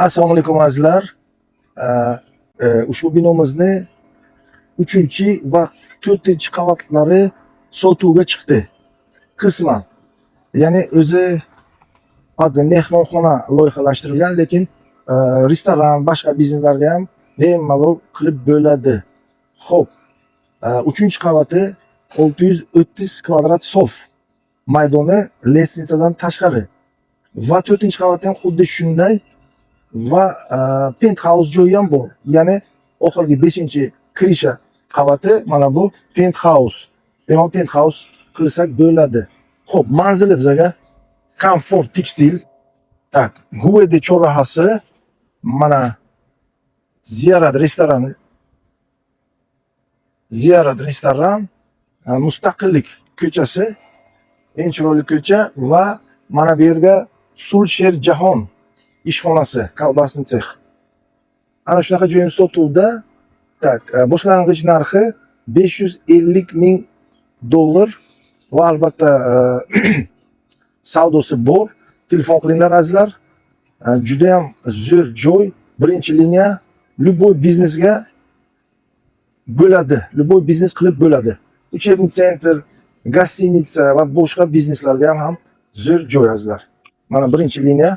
Assalomu alaykum azizlar. Ushbu binomizni 3-va 4-qavatlari sotuvga chiqdi. Qisman. Ya'ni o'zi mehmonxona loyihalashtirilgan, lekin restoran, boshqa bizneslarga ham bemalol qilib bo'ladi. Xo'p, 3-qavati 630 kvadrat sof. Maydoni lestnitsadan tashqari. Va 4-qavat ham xuddi shunday va penthouse joyi ham bor. Ya'ni oxirgi 5-krisha qavati mana bu penthouse. Demak, penthouse qilsak bo'ladi. Xo'p, manzili bizga Comfort Tekstil. Tak, Guvede chorrahasi, mana Ziyorat restorani. Ziyorat restoran, Mustaqillik ko'chasi, eng chiroyli ko'cha va mana bu yerga Sulsher Jahon ishxonasi, kolbasni sex. Ana shunaqa joyimiz sotuvda. Tak, boshlang'ich narxi 550 ming dollar va albatta savdosi bor. Telefon qilinglar azizlar. Juda ham zo'r joy, birinchi liniya, любой biznesga bo'ladi. Любой biznes qilib bo'ladi. Uchebniy sentr, gostinitsa va boshqa bizneslarga ham zo'r joy azizlar. Mana birinchi liniya.